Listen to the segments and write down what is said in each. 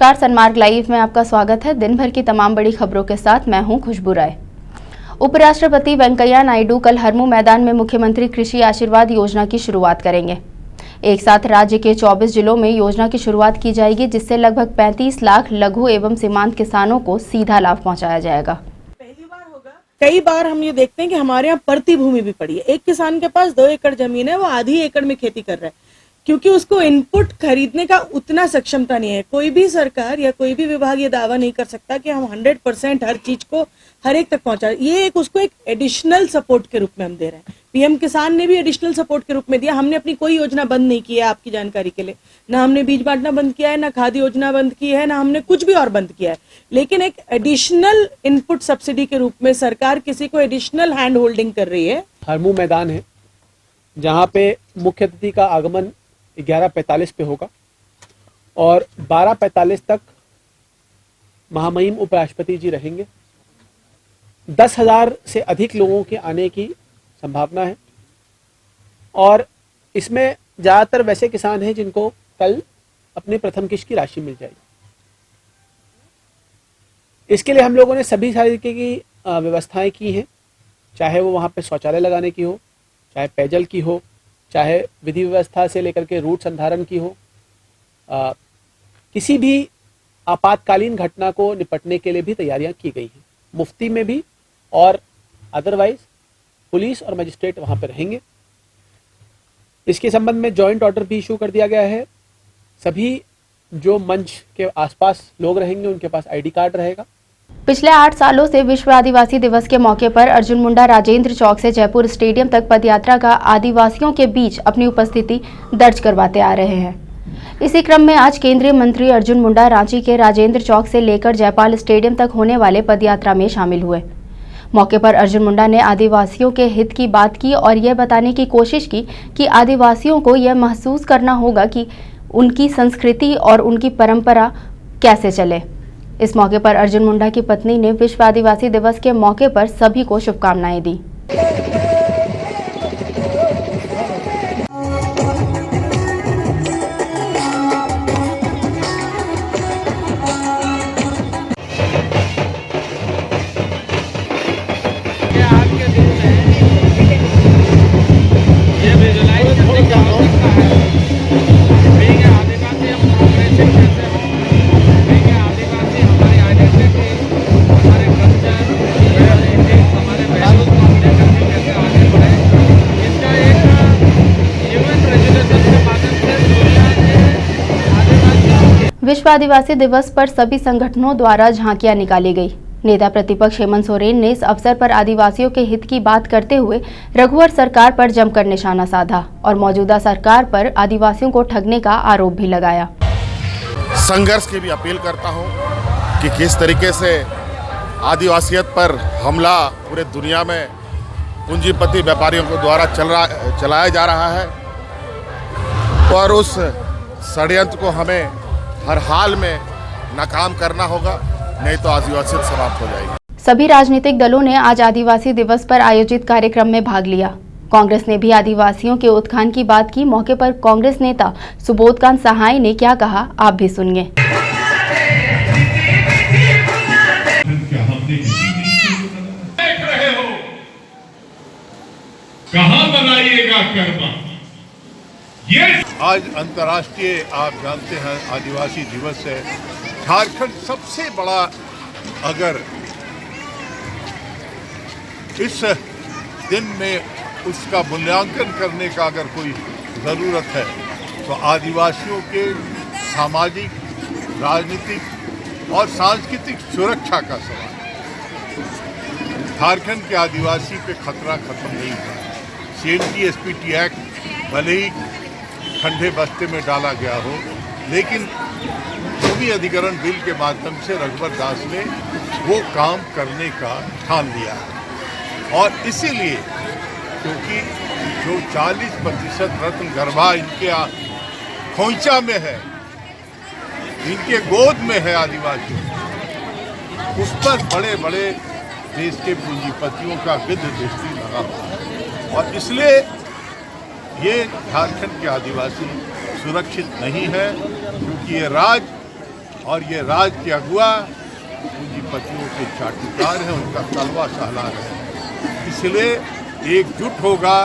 नमस्कार, सनमार्ग लाइव में आपका स्वागत है। दिन भर की तमाम बड़ी खबरों के साथ मैं हूं खुशबू राय। उपराष्ट्रपति वेंकैया नायडू कल हरमू मैदान में मुख्यमंत्री कृषि आशीर्वाद योजना की शुरुआत करेंगे। एक साथ राज्य के 24 जिलों में योजना की शुरुआत की जाएगी, जिससे लगभग 35 लाख लघु एवं सीमांत किसानों को सीधा लाभ पहुंचाया जाएगा। पहली बार होगा। कई बार हम ये देखते हैं कि हमारे यहाँ पड़ती भूमि भी पड़ी है। एक किसान के पास 2 एकड़ जमीन है, वो आधी एकड़ में खेती कर रहा है, क्योंकि उसको इनपुट खरीदने का उतना सक्षमता नहीं है। कोई भी सरकार या कोई भी विभाग ये दावा नहीं कर सकता कि हम 100% हर चीज को हर एक तक पहुंचा। ये उसको एक एडिशनल सपोर्ट के रूप में हम दे रहे हैं। पीएम किसान ने भी एडिशनल सपोर्ट के रूप में दिया। हमने अपनी कोई योजना बंद नहीं की है, आपकी जानकारी के लिए। ना हमने बीज बांटना बंद किया है, ना खाद योजना बंद की है, ना हमने कुछ भी और बंद किया है। लेकिन एक एडिशनल इनपुट सब्सिडी के रूप में सरकार किसी को एडिशनल हैंड होल्डिंग कर रही है। हरमू मैदान है, जहाँ पे मुख्य अतिथि का आगमन 11:45 पे होगा और 12:45 तक महामहिम उपराष्ट्रपति जी रहेंगे। 10,000 से अधिक लोगों के आने की संभावना है और इसमें ज़्यादातर वैसे किसान हैं जिनको कल अपनी प्रथम किश्त की राशि मिल जाएगी। इसके लिए हम लोगों ने सभी तरीके की व्यवस्थाएं की हैं, चाहे वो वहाँ पे शौचालय लगाने की हो, चाहे पेयजल की हो, चाहे विधि व्यवस्था से लेकर के रूट संधारण की हो। किसी भी आपातकालीन घटना को निपटने के लिए भी तैयारियां की गई हैं। मुफ्ती में भी और अदरवाइज पुलिस और मजिस्ट्रेट वहां पर रहेंगे। इसके संबंध में जॉइंट ऑर्डर भी इशू कर दिया गया है। सभी जो मंच के आसपास लोग रहेंगे उनके पास आईडी कार्ड रहेगा। पिछले 8 सालों से विश्व आदिवासी दिवस के मौके पर अर्जुन मुंडा राजेंद्र चौक से जयपुर स्टेडियम तक पदयात्रा का आदिवासियों के बीच अपनी उपस्थिति दर्ज करवाते आ रहे हैं। इसी क्रम में आज केंद्रीय मंत्री अर्जुन मुंडा रांची के राजेंद्र चौक से लेकर जयपाल स्टेडियम तक होने वाले पदयात्रा में शामिल हुए। मौके पर अर्जुन मुंडा ने आदिवासियों के हित की बात की और यह बताने की कोशिश की कि आदिवासियों को यह महसूस करना होगा कि उनकी संस्कृति और उनकी परंपरा कैसे चले। इस मौके पर अर्जुन मुंडा की पत्नी ने विश्व आदिवासी दिवस के मौके पर सभी को शुभकामनाएं दी। विश्व आदिवासी दिवस पर सभी संगठनों द्वारा झांकियां निकाली गई। नेता प्रतिपक्ष हेमंत सोरेन ने इस अवसर पर आदिवासियों के हित की बात करते हुए रघुवर सरकार पर जमकर निशाना साधा और मौजूदा सरकार पर आदिवासियों को ठगने का आरोप भी लगाया। संघर्ष की भी अपील करता हूं कि किस तरीके से आदिवासियत पर हमला पूरे दुनिया में पूंजीपति व्यापारियों को द्वारा चलाया जा रहा है और उस षड्यंत्र को हमें हर हाल में नाकाम करना होगा, नहीं तो आदिवासियत समाप्त हो जाएगी। सभी राजनीतिक दलों ने आज आदिवासी दिवस पर आयोजित कार्यक्रम में भाग लिया। कांग्रेस ने भी आदिवासियों के उत्थान की बात की। मौके पर कांग्रेस नेता सुबोधकांत सहाय ने क्या कहा, आप भी सुनिए। कहां बनाइएगा कर्मा? आज अंतर्राष्ट्रीय, आप जानते हैं, आदिवासी दिवस है। झारखंड सबसे बड़ा, अगर इस दिन में उसका मूल्यांकन करने का अगर कोई ज़रूरत है तो आदिवासियों के सामाजिक, राजनीतिक और सांस्कृतिक सुरक्षा का सवाल। झारखंड के आदिवासी पे खतरा खत्म नहीं हुआ। CNT-SPT एक्ट भले ही ठंडे बस्ते में डाला गया हो, लेकिन भूमि अधिग्रहण बिल के माध्यम से रघुवर दास ने वो काम करने का ठान लिया है। और इसीलिए क्योंकि जो 40% रत्न गर्भा इनके खोइचा में है, इनके गोद में है आदिवासी, उस पर बड़े बड़े देश के पूंजीपतियों का गिद्ध दृष्टि लगा हुआ है और इसलिए ये झारखंड के आदिवासी सुरक्षित नहीं है, क्योंकि ये राज्य और ये राज के अगुआ पूंजीपतियों के चाटुकार हैं, उनका तलवा सहला रहे हैं। इसलिए एकजुट होगा,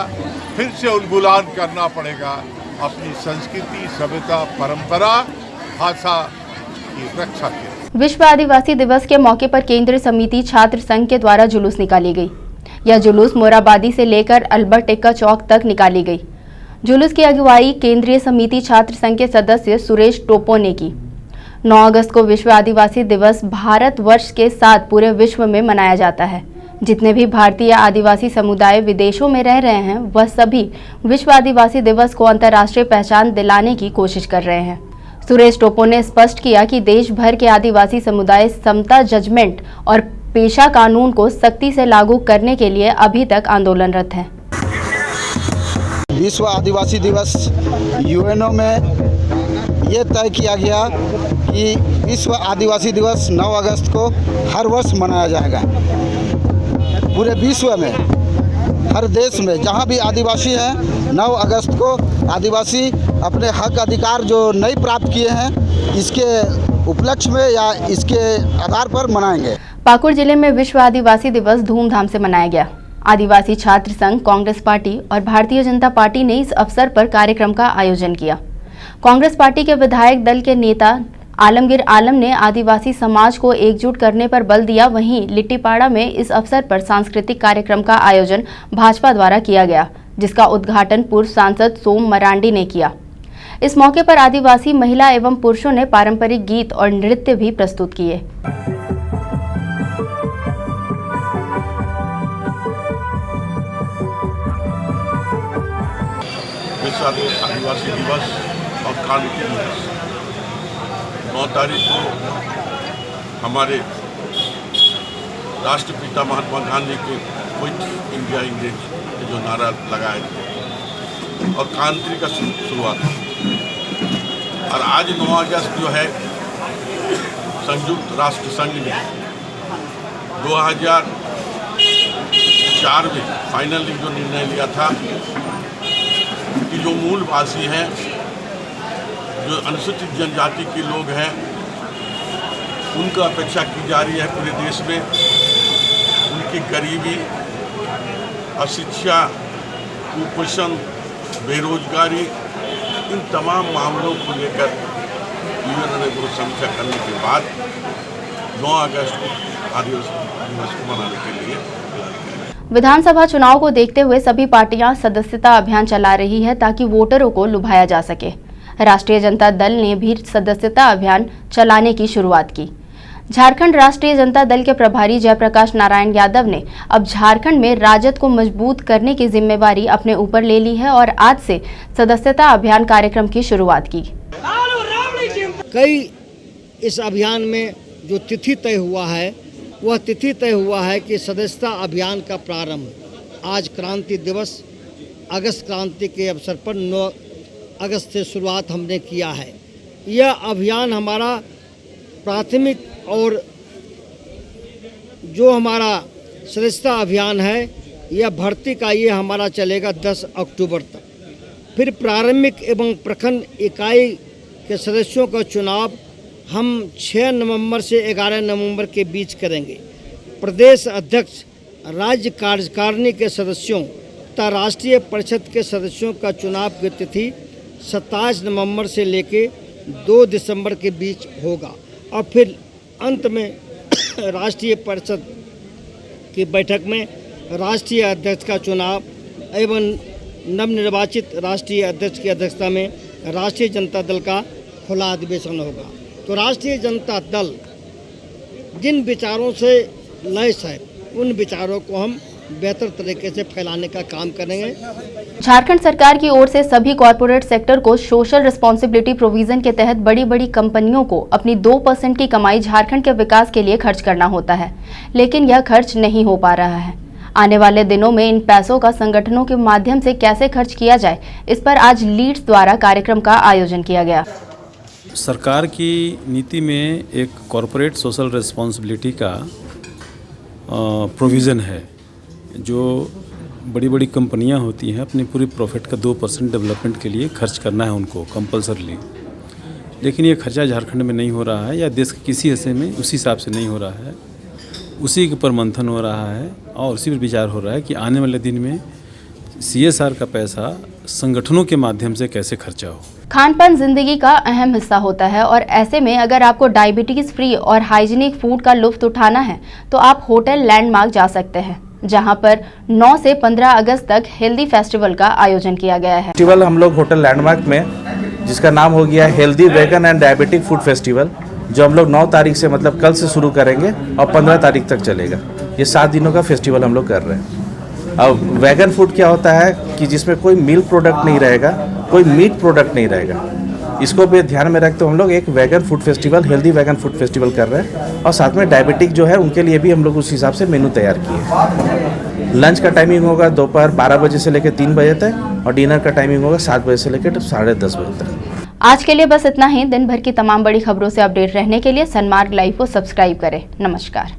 फिर से उन्मूलन करना पड़ेगा अपनी संस्कृति, सभ्यता, परंपरा, भाषा की रक्षा के लिए। विश्व आदिवासी दिवस के मौके पर केंद्रीय समिति छात्र संघ के द्वारा जुलूस निकाली गई। यह जुलूस मोराबादी से लेकर अल्बर्ट एक्का चौक तक निकाली गई। जुलूस की अगुवाई केंद्रीय समिति छात्र संघ के सदस्य सुरेश टोपो ने की। 9 अगस्त को विश्व आदिवासी दिवस भारतवर्ष के साथ पूरे विश्व में मनाया जाता है। जितने भी भारतीय आदिवासी समुदाय विदेशों में रह रहे हैं, वह सभी विश्व आदिवासी दिवस को अंतर्राष्ट्रीय पहचान दिलाने की कोशिश कर रहे हैं। सुरेश टोपो ने स्पष्ट किया कि देश भर के आदिवासी समुदाय समता जजमेंट और पेशा कानून को सख्ती से लागू करने के लिए अभी तक आंदोलनरत हैं। विश्व आदिवासी दिवस यूएनओ में ये तय किया गया कि विश्व आदिवासी दिवस 9 अगस्त को हर वर्ष मनाया जाएगा। पूरे विश्व में, हर देश में जहाँ भी आदिवासी हैं, 9 अगस्त को आदिवासी अपने हक अधिकार जो नहीं प्राप्त किए हैं, इसके उपलक्ष्य में या इसके आधार पर मनाएंगे। पाकुड़ जिले में विश्व आदिवासी दिवस धूमधाम से मनाया गया। आदिवासी छात्र संघ, कांग्रेस पार्टी और भारतीय जनता पार्टी ने इस अवसर पर कार्यक्रम का आयोजन किया। कांग्रेस पार्टी के विधायक दल के नेता आलमगीर आलम ने आदिवासी समाज को एकजुट करने पर बल दिया। वहीं लिट्टीपाड़ा में इस अवसर पर सांस्कृतिक कार्यक्रम का आयोजन भाजपा द्वारा किया गया, जिसका उद्घाटन पूर्व सांसद सोम मरांडी ने किया। इस मौके पर आदिवासी महिला एवं पुरुषों ने पारंपरिक गीत और नृत्य भी प्रस्तुत किए। विश्व आदिवासी दिवस और क्रांति दिवस 9 तारीख को हमारे राष्ट्रपिता महात्मा गांधी के क्विट इंडिया इंग्लिश जो नारा लगाए थे और क्रांति का शुरुआत। और आज 9 अगस्त जो है, संयुक्त राष्ट्र संघ ने 2004 में फाइनली जो निर्णय लिया था कि जो मूलवासी हैं, जो अनुसूचित जनजाति के लोग हैं, उनका अपेक्षा की जा रही है पूरे देश में। उनकी गरीबी, अशिक्षा, कुपोषण, बेरोजगारी, इन तमाम मामलों को लेकर यूएन ने बहुत समीक्षा करने के बाद 9 अगस्त को आदिवासी दिवस को मनाने के लिए विधानसभा चुनाव को देखते हुए सभी पार्टियां सदस्यता अभियान चला रही है ताकि वोटरों को लुभाया जा सके। राष्ट्रीय जनता दल ने भी सदस्यता अभियान चलाने की शुरुआत की। झारखंड राष्ट्रीय जनता दल के प्रभारी जयप्रकाश नारायण यादव ने अब झारखंड में राजद को मजबूत करने की जिम्मेवारी अपने ऊपर ले ली है और आज से सदस्यता अभियान कार्यक्रम की शुरुआत की। कई इस अभियान में जो तिथि तय हुआ है, वह तिथि तय हुआ है कि सदस्यता अभियान का प्रारंभ आज क्रांति दिवस, अगस्त क्रांति के अवसर पर 9 अगस्त से शुरुआत हमने किया है। यह अभियान हमारा प्राथमिक और जो हमारा सदस्यता अभियान है, यह भर्ती का ये हमारा चलेगा 10 अक्टूबर तक। फिर प्रारंभिक एवं प्रखंड इकाई के सदस्यों का चुनाव हम 6 नवंबर से 11 नवंबर के बीच करेंगे। प्रदेश अध्यक्ष, राज्य कार्यकारिणी के सदस्यों तथा राष्ट्रीय परिषद के सदस्यों का चुनाव की तिथि 27 नवंबर से लेकर 2 दिसंबर के बीच होगा और फिर अंत में राष्ट्रीय परिषद की बैठक में राष्ट्रीय अध्यक्ष का चुनाव एवं नवनिर्वाचित राष्ट्रीय अध्यक्ष की अध्यक्षता में राष्ट्रीय जनता दल का खुला अधिवेशन होगा। तो राष्ट्रीय जनता दल जिन विचारों से लैस है, उन विचारों को हम बेहतर तरीके से फैलाने का काम करेंगे। झारखंड सरकार की ओर से सभी कॉरपोरेट सेक्टर को सोशल रिस्पॉन्सिबिलिटी प्रोविजन के तहत बड़ी बड़ी कंपनियों को अपनी 2% की कमाई झारखंड के विकास के लिए खर्च करना होता है, लेकिन यह खर्च नहीं हो पा रहा है। आने वाले दिनों में इन पैसों का संगठनों के माध्यम से कैसे खर्च किया जाए, इस पर आज लीड्स द्वारा कार्यक्रम का आयोजन किया गया। सरकार की नीति में एक कॉरपोरेट सोशल रिस्पॉन्सिबिलिटी का प्रोविज़न है। जो बड़ी बड़ी कंपनियां होती हैं, अपनी पूरी प्रॉफिट का 2% डेवलपमेंट के लिए खर्च करना है उनको कंपलसरली। लेकिन ये खर्चा झारखंड में नहीं हो रहा है या देश के किसी हिस्से में उस हिसाब से नहीं हो रहा है। उसी के ऊपर मंथन हो रहा है और उसी पर विचार हो रहा है कि आने वाले दिन में CSR का पैसा संगठनों के माध्यम से कैसे खर्चा हो। खानपान जिंदगी का अहम हिस्सा होता है और ऐसे में अगर आपको डायबिटीज फ्री और हाइजीनिक फूड का लुत्फ उठाना है तो आप होटल लैंडमार्क जा सकते हैं, जहां पर 9 से 15 अगस्त तक हेल्दी फेस्टिवल का आयोजन किया गया है। फेस्टिवल हम लोग होटल लैंडमार्क में, जिसका नाम हो गया healthy vegan and diabetic food festival, जो हम लोग 9 तारीख से मतलब कल से शुरू करेंगे और 15 तारीख तक चलेगा। ये 7 दिनों का फेस्टिवल हम लोग कर रहे हैं। अब वेगन फूड क्या होता है कि जिसमें कोई मिल्क प्रोडक्ट नहीं रहेगा, कोई मीट प्रोडक्ट नहीं रहेगा। इसको भी ध्यान में रखते हम लोग एक vegan food festival, healthy vegan food festival कर रहे हैं और साथ में डायबिटिक जो है उनके लिए भी हम लोग उस हिसाब से मेनू तैयार किए हैं। लंच का टाइमिंग होगा दोपहर 12 बजे से लेकर 3 बजे तक और डिनर का टाइमिंग होगा 7 बजे से लेकर 10:30 बजे तक। आज के लिए बस इतना ही। दिन भर की तमाम बड़ी खबरों से अपडेट रहने के लिए सनमार्ग लाइव को सब्सक्राइब करें। नमस्कार।